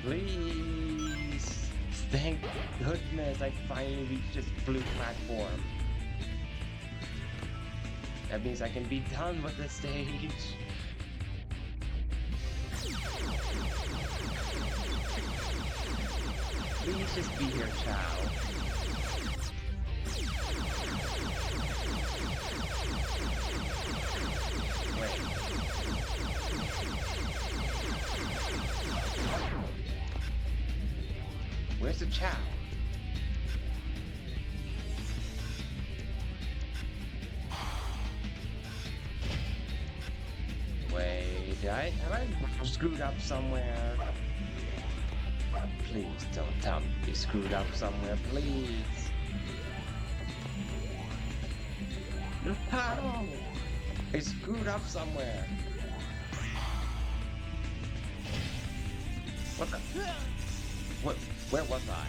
Please. Thank goodness I finally reached this blue platform. That means I can be done with the stage. Please just be here, Chao. Wait. Where's the Chao? Wait, have I screwed up somewhere? Please don't tell me you screwed up somewhere, please. No, I screwed up somewhere. What the? What? Where was I?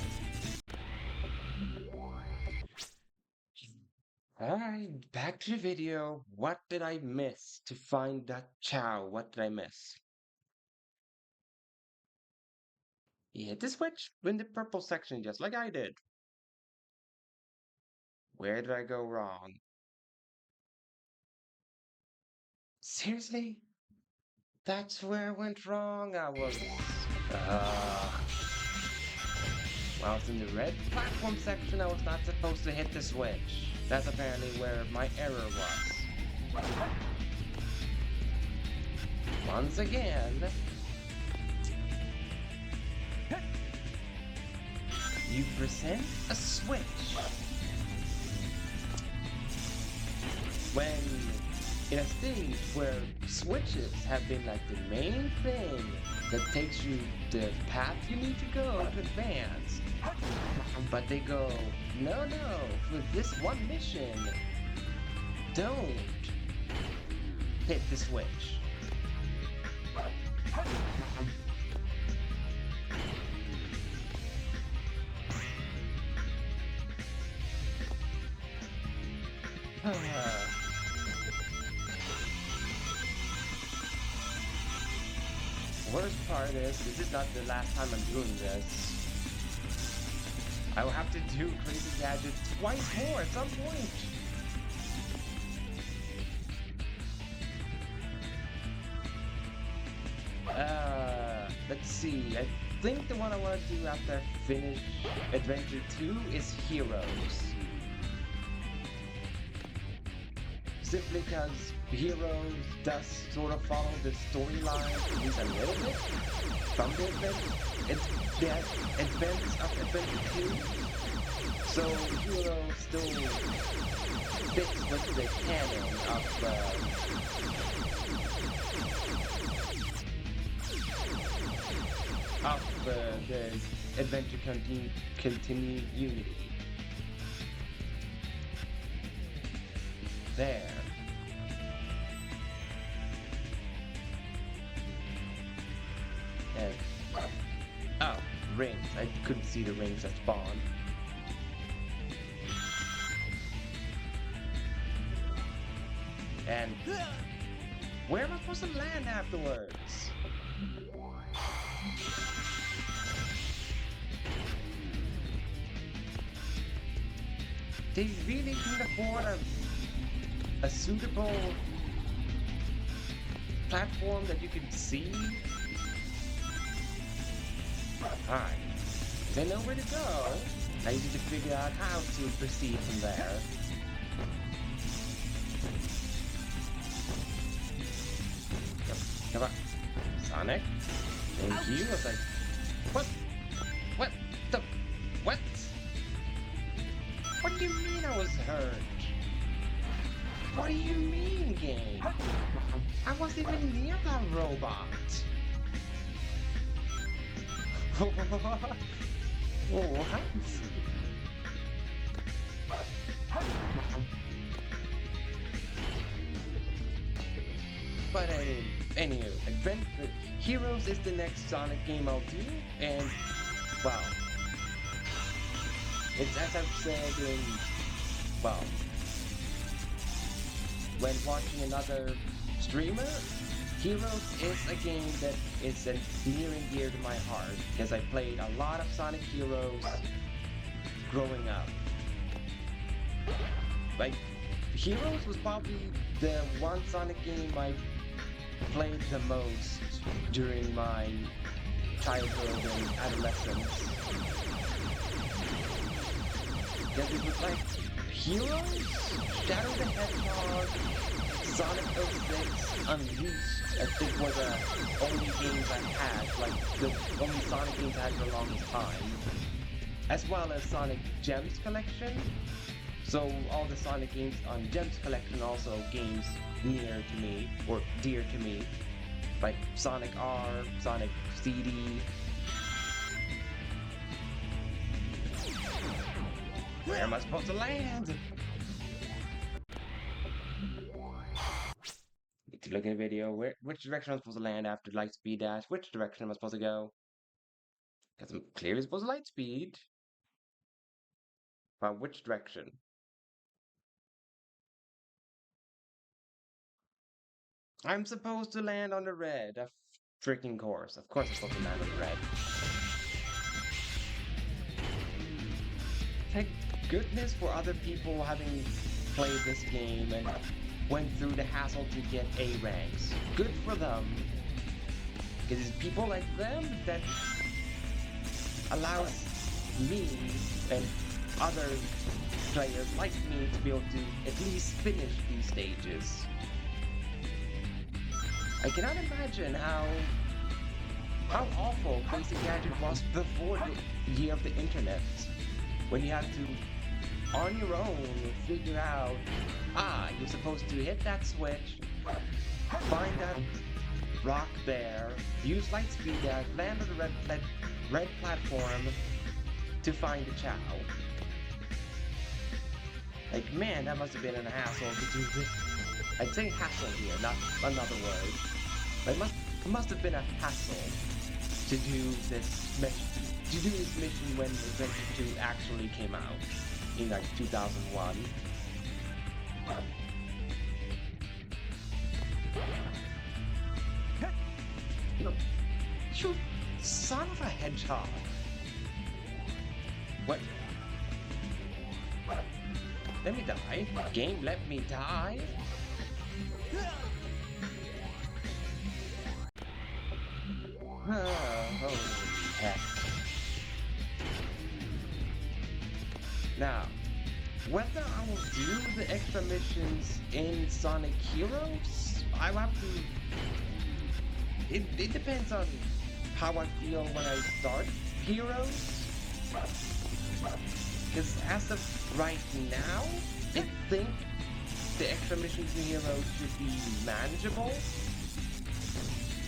Alright, back to the video. What did I miss to find that Chao? What did I miss? He hit the switch in the purple section just like I did. Where did I go wrong? Seriously? That's where I went wrong. I was... When I was in the red platform section, I was not supposed to hit the switch. That's apparently where my error was. Once again, you present a switch when in a stage where switches have been like the main thing that takes you the path you need to go to advance. But they go, no, for this one mission, don't hit the switch. Worst part is, this is not the last time I'm doing this. I will have to do Crazy Gadget twice more at some point. Let's see. I think the one I want to do after I finish Adventure 2 is Heroes. Simply because Heroes does sort of follow the storyline, at least a little bit, from the event. It's the events of Adventure 2. So Heroes still fits with the canon of the Adventure continuity. There. And oh, rings. I couldn't see the rings that spawned. And where am I supposed to land afterwards? They really can afford a suitable platform that you can see? Alright. They know where to go. I need to figure out how to proceed from there. Come on. Sonic? Thank you. I was like, what? What? The... What? What do you mean I was hurt? What do you mean, game? I wasn't even near that robot. What? But anyway, Heroes is the next Sonic game I'll do, and wow, it's as I've said in, well, when watching another streamer, Heroes is a game that is near and dear to my heart because I played a lot of Sonic Heroes growing up. Like, Heroes was probably the one Sonic game I played the most during my childhood and adolescence. Because it was like Heroes, Shadow the Hedgehog, Sonic 06, Unleashed, I think were the only games I had, like the only Sonic games I had for the longest time. As well as Sonic Gems Collection. So all the Sonic games on Gems Collection also games near to me, or dear to me. Like Sonic R, Sonic CD. Where am I supposed to land? Need to look at a video. Which direction am I supposed to land after Lightspeed Dash? Which direction am I supposed to go? Because I'm clearly supposed to Lightspeed. But which direction? I'm supposed to land on the red. A freaking course. Of course I'm supposed to land on the red. Thank goodness for other people having played this game and went through the hassle to get A ranks. Good for them. Because it's people like them that allows me and other players like me to be able to at least finish these stages. I cannot imagine how awful Crazy Gadget was before the year of the internet. When you had to, on your own, figure out, you're supposed to hit that switch, find that rock there, use Lightspeed Dash, land on the red platform to find the Chao. Like, man, that must have been a hassle to do this. I'd say hassle here, not another word. But it must have been a hassle to do this mission when Adventure 2 actually came out in like 2001. No, you son of a hedgehog! What? Let me die. Game, let me die. Holy heck. Now, whether I will do the extra missions in Sonic Heroes, I will have to... It depends on how I feel when I start Heroes. Because as of right now, I think the extra missions in Heroes should be manageable.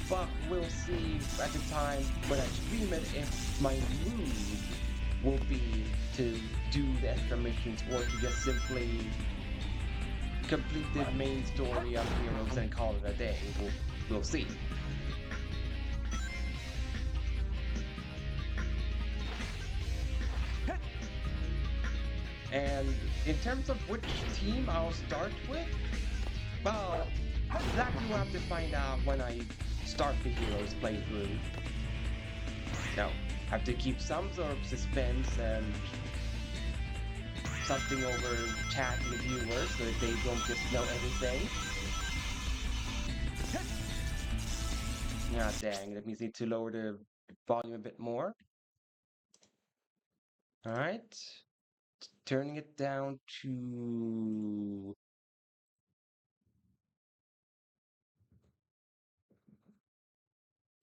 But we'll see at the time when I stream it if my mood will be to do the extra missions or to just simply complete the main story of Heroes and call it a day. We'll see. And in terms of which team I'll start with, well, that you'll have to find out when I start the Heroes playthrough. Now, have to keep some sort of suspense and something over chat with viewers so that they don't just know everything. Ah, dang, that means I need to lower the volume a bit more. Alright. Turning it down to...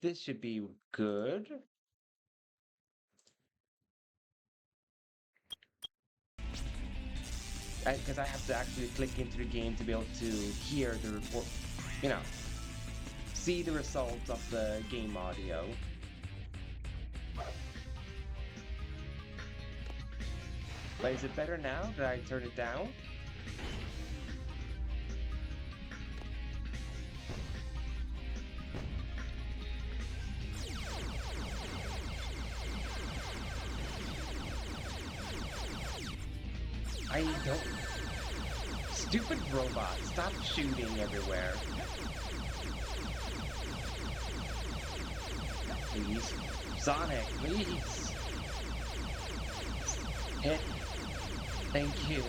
This should be good. Because I have to actually click into the game to be able to hear the report, see the results of the game audio. But is it better now that I turn it down? I don't... Stupid robot, stop shooting everywhere. please. Sonic, please. Hit. Thank you.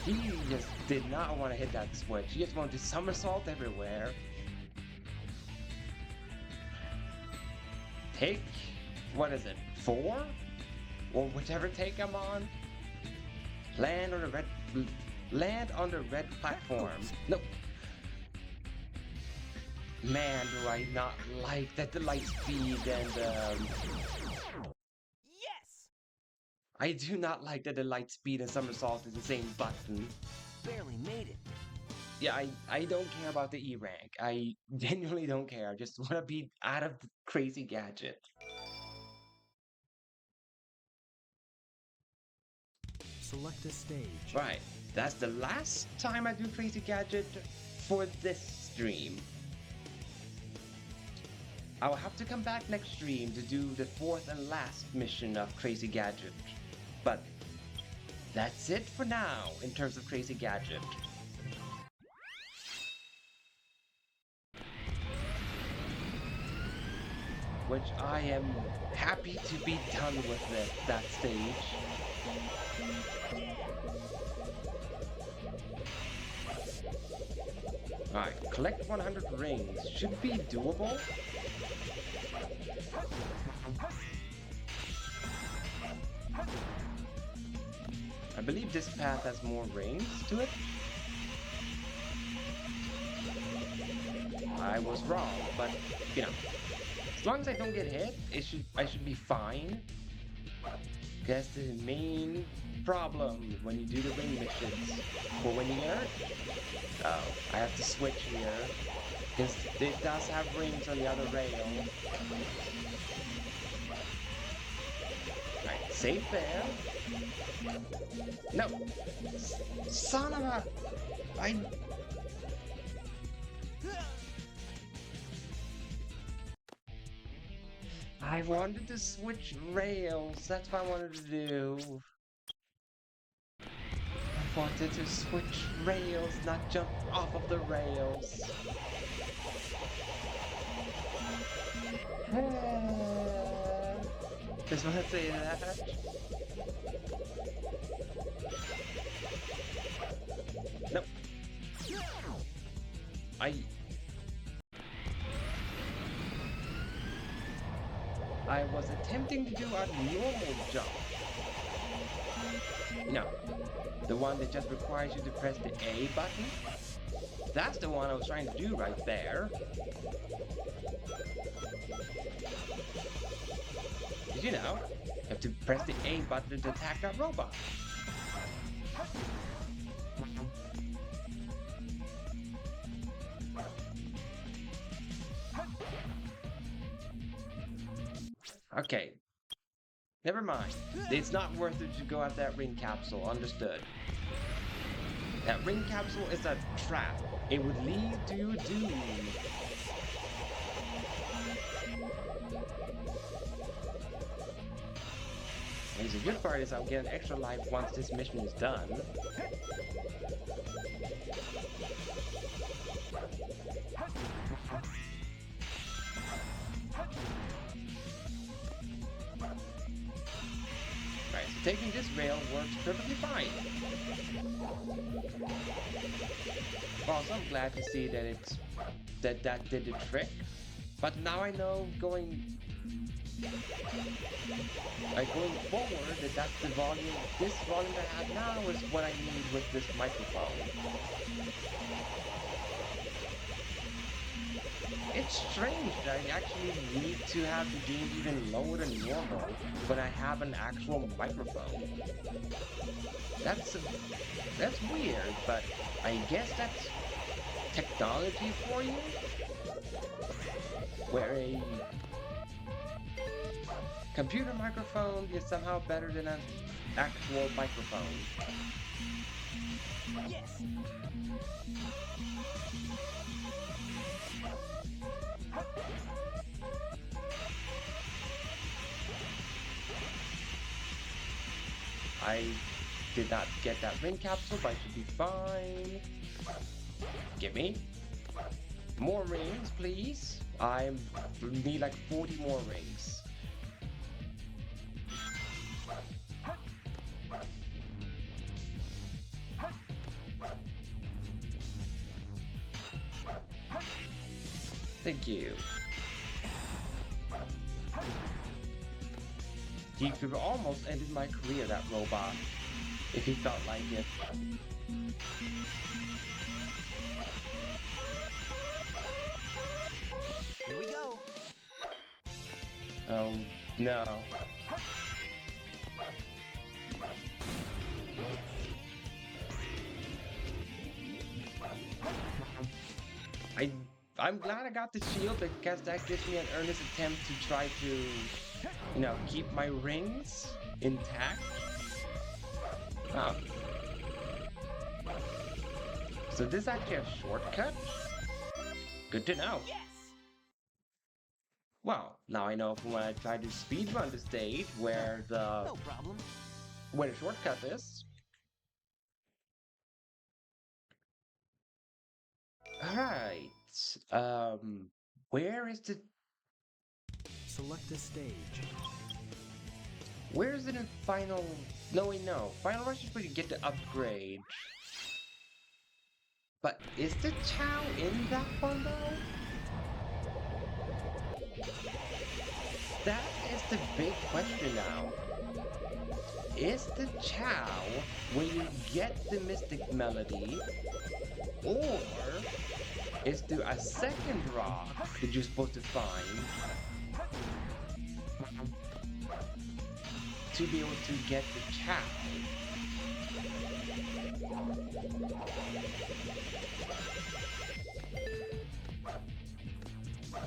He just did not want to hit that switch. He just wanted to somersault everywhere. Take, what is it, 4? Or whichever take I'm on. Land on the red platform. No. Man, do I not like that the light speed and Yes! I do not like that the light speed and somersault is the same button. Barely made it. Yeah, I don't care about the E rank. I genuinely don't care. I just want to be out of the Crazy Gadget. Select a stage. Right, that's the last time I do Crazy Gadget for this stream. I will have to come back next stream to do the 4th and last mission of Crazy Gadget. But that's it for now in terms of Crazy Gadget. Which I am happy to be done with that stage. Alright, collect 100 rings. Should be doable. I believe this path has more rings to it. I was wrong, but you know, as long as I don't get hit, I should be fine. That's the main problem when you do the ring missions. But when you get hurt, oh, I have to switch here because it does have rings on the other rail. Right, safe there. No, son of a! I wanted to switch rails. That's what I wanted to do. I wanted to switch rails, not jump off of the rails. Just want to say that. Nope. I was attempting to do a normal jump. You know, the one that just requires you to press the A button. That's the one I was trying to do right there. Did you know? You have to press the A button to attack that robot. Okay. Never mind. It's not worth it to go at that ring capsule. Understood. That ring capsule is a trap. It would lead to doom. And the good part is I'll get an extra life once this mission is done. Right, so taking this rail works perfectly fine. Also, I'm glad to see that that did the trick. But now I know going forward that's the volume. This volume I have now is what I need with this microphone. It's strange that I actually need to have the gain even lower than normal when I have an actual microphone. That's weird, but I guess that's technology for you, where a computer microphone is somehow better than an actual microphone. Yes. I did not get that ring capsule, but I should be fine. Give me more rings, please. I need like 40 more rings. Thank you. He could almost ended my career, that robot, if he felt like it. Here we go. Oh, no. I, I'm glad I got the shield because that gives me an earnest attempt to try to, you know, keep my rings intact. Oh. So this is actually a shortcut? Good to know. Yes. Well, now I know from when I tried to speedrun the stage where No problem. the shortcut is. Alright. Where is the Select a stage. where is it in final no wait no. Final rush is where you get the upgrade. But is the Chao in that one though? That is the big question now. Is the Chao when you get the Mystic Melody, or is there a second rock that you're supposed to find to be able to get the Chao?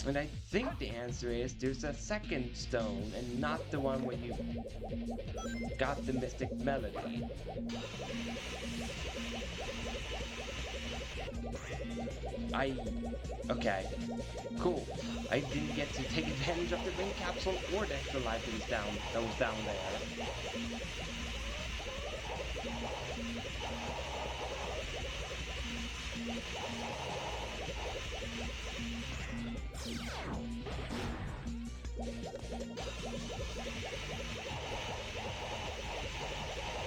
And I think the answer is there's a second stone and not the one where you got the Mystic Melody. Okay, cool. I didn't get to take advantage of the ring capsule or the extra life that was down there.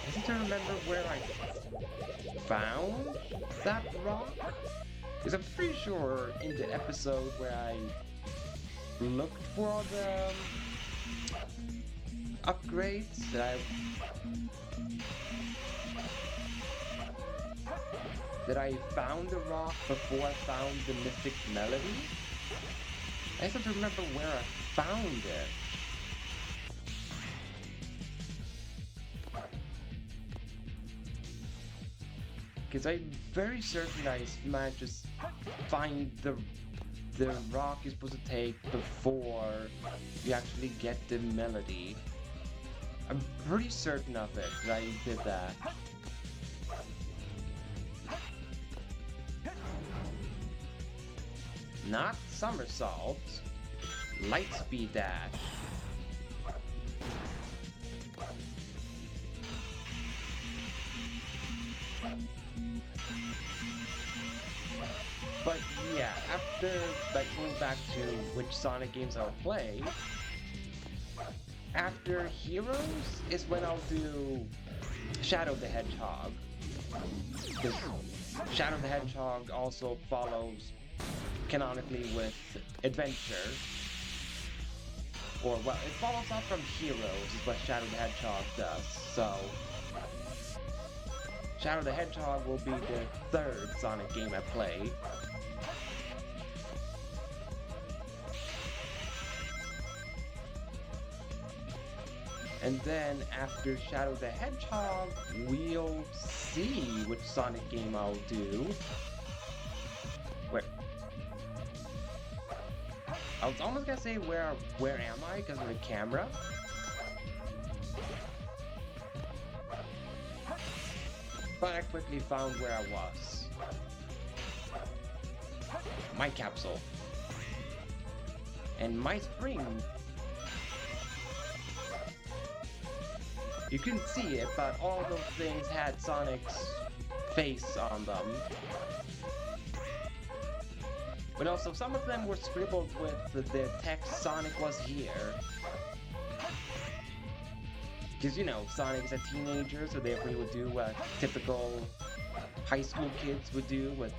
I seem to remember where I found that rock. Because I'm pretty sure in the episode where I looked for all the upgrades that I found the rock before I found the Mystic Melody. I just have to remember where I found it. Because I'm very certain I managed to find the rock you're supposed to take before you actually get the melody. I'm pretty certain of it that I did that. Not somersault, light speed dash. But yeah, after like going back to which Sonic games I'll play, after Heroes is when I'll do Shadow the Hedgehog. Because Shadow the Hedgehog also follows canonically with Adventure. Or, well, it follows up from Heroes is what Shadow the Hedgehog does, so Shadow the Hedgehog will be the third Sonic game I play. And then after Shadow the Hedgehog, we'll see which Sonic game I'll do. Wait. I was almost gonna say where am I because of the camera. But I quickly found where I was. My capsule. And my spring. You couldn't see it, but all those things had Sonic's face on them. But also, some of them were scribbled with the text Sonic was here. Because, you know, Sonic is a teenager, so therefore he would do what typical high school kids would do with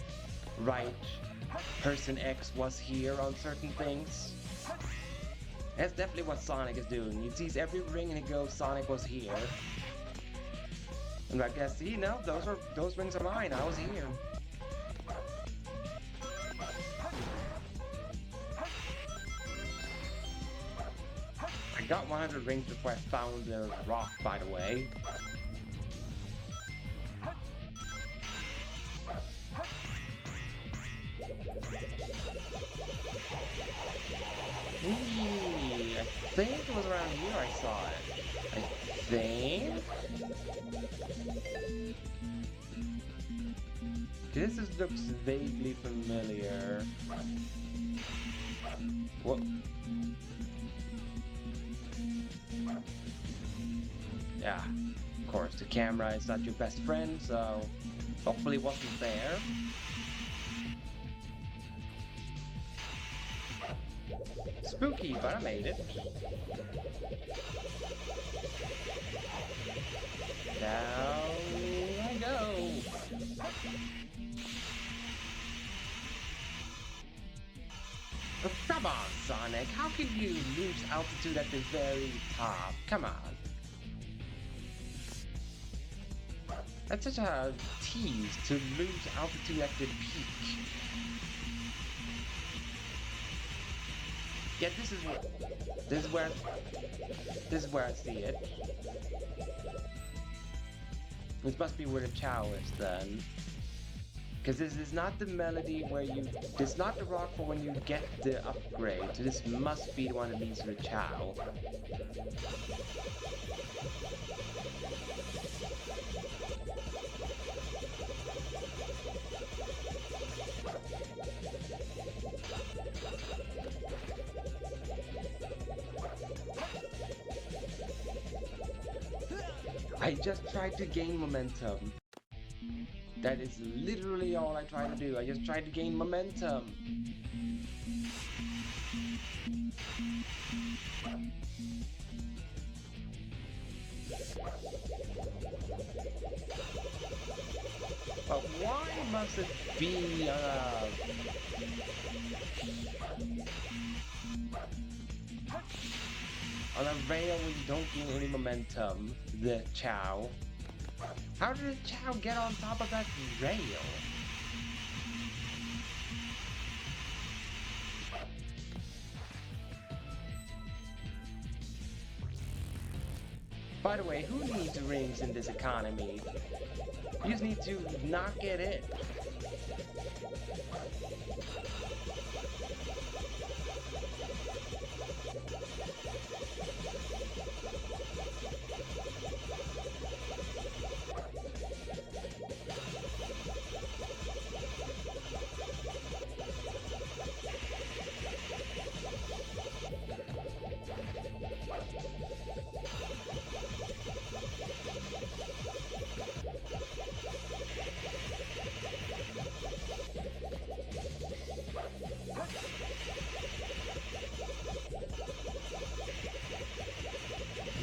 write person X was here on certain things. That's definitely what Sonic is doing. He sees every ring and he goes, Sonic was here. And I guess, see, no, those rings are mine. I was here. I got 100 rings before I found the rock, by the way. I think it was around here I saw it. I think? This looks vaguely familiar. What? Yeah, of course, the camera is not your best friend, so hopefully it wasn't there. Spooky, but I made it. Down I go. Oh, come on, Sonic. How can you lose altitude at the very top? Come on. That's such a tease to lose altitude at the peak. Yeah, this is where I see it. This must be where the Chao is then. Because this is not the melody where this is not the rock for when you get the upgrade. So this must be the one that leads to the Chao. I just tried to gain momentum. That is literally all I tried to do. I just tried to gain momentum. But why must it be on a rail where you don't gain any momentum? The Chao. How did the Chao get on top of that rail? By the way, who needs rings in this economy? You just need to not get it.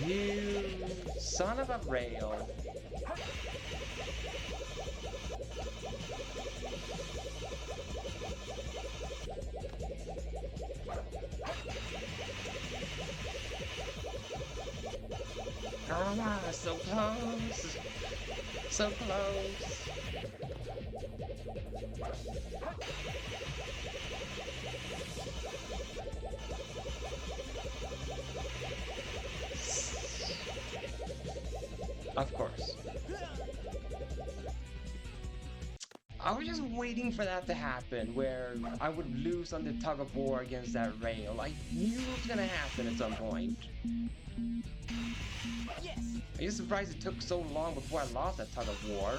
You son of a rail. Ah, so close. So close. Of course. I was just waiting for that to happen, where I would lose on the tug of war against that rail. I knew it was gonna happen at some point. Yes. I'm just surprised it took so long before I lost that tug of war.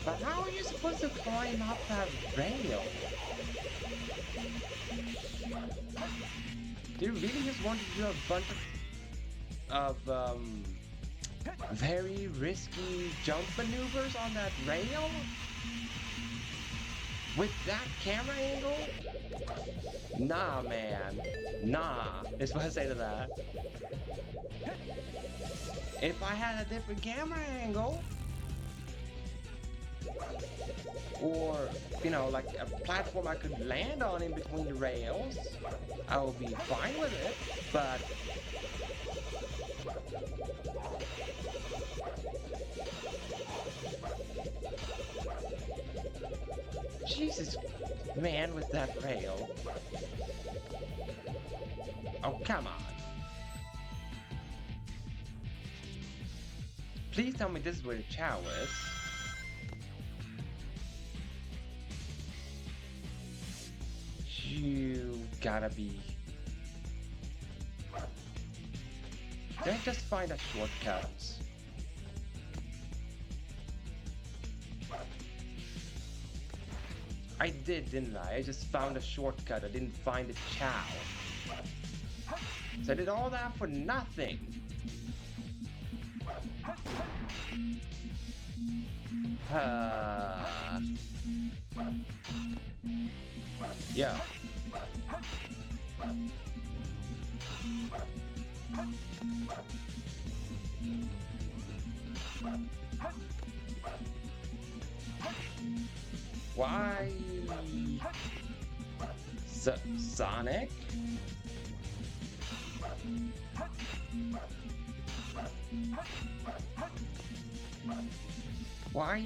But how are you supposed to climb up that rail? Do you really just want to do a bunch of very risky jump maneuvers on that rail? With that camera angle? Nah, man. Nah, is what I say to that. If I had a different camera angle, or, you know, like a platform I could land on in between the rails, I would be fine with it, but Jesus, man, with that rail. Oh, come on. Please tell me this is where the Chao is. You gotta be... Did I just find a shortcut? I did, didn't I? I just found a shortcut. I didn't find the Chao. So I did all that for nothing. Yeah. Why? Sonic? Why,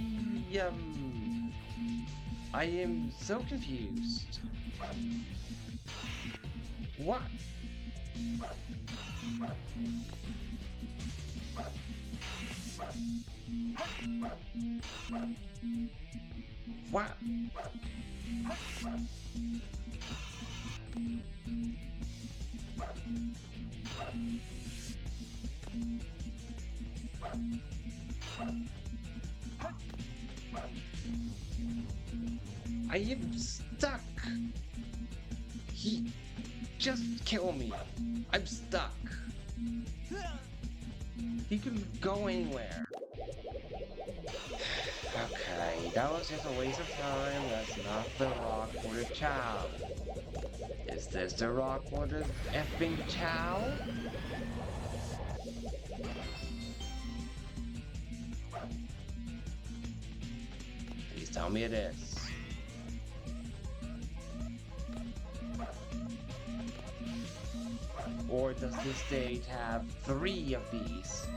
I am so confused. What? What? I am stuck. He just killed me. I'm stuck. He can go anywhere. Okay, that was just a waste of time. That's not the rock for the Chao. Is this the rock for the effing Chao? Please tell me it is. Or does this stage have 3 of these?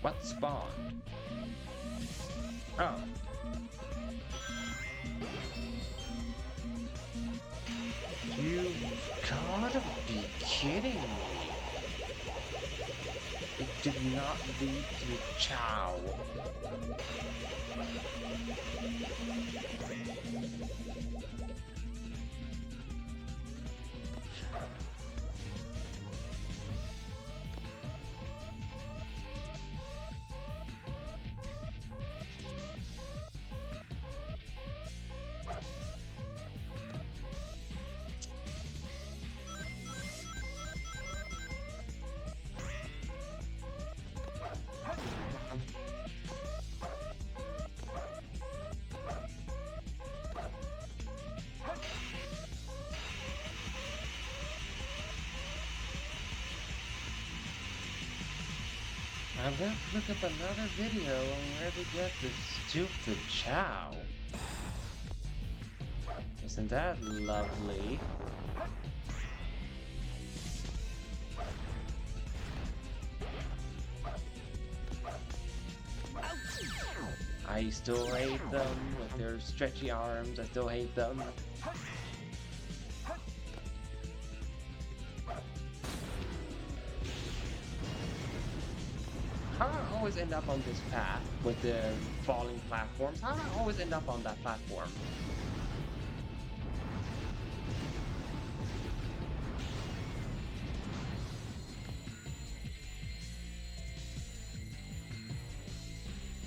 What spawned? Oh. You gotta be kidding me. It did not lead to Chao. I'm gonna look up another video on where to get this stupid Chao. Isn't that lovely? I still hate them with their stretchy arms. I still hate them. How do I always end up on this path with the falling platforms? How do I always end up on that platform?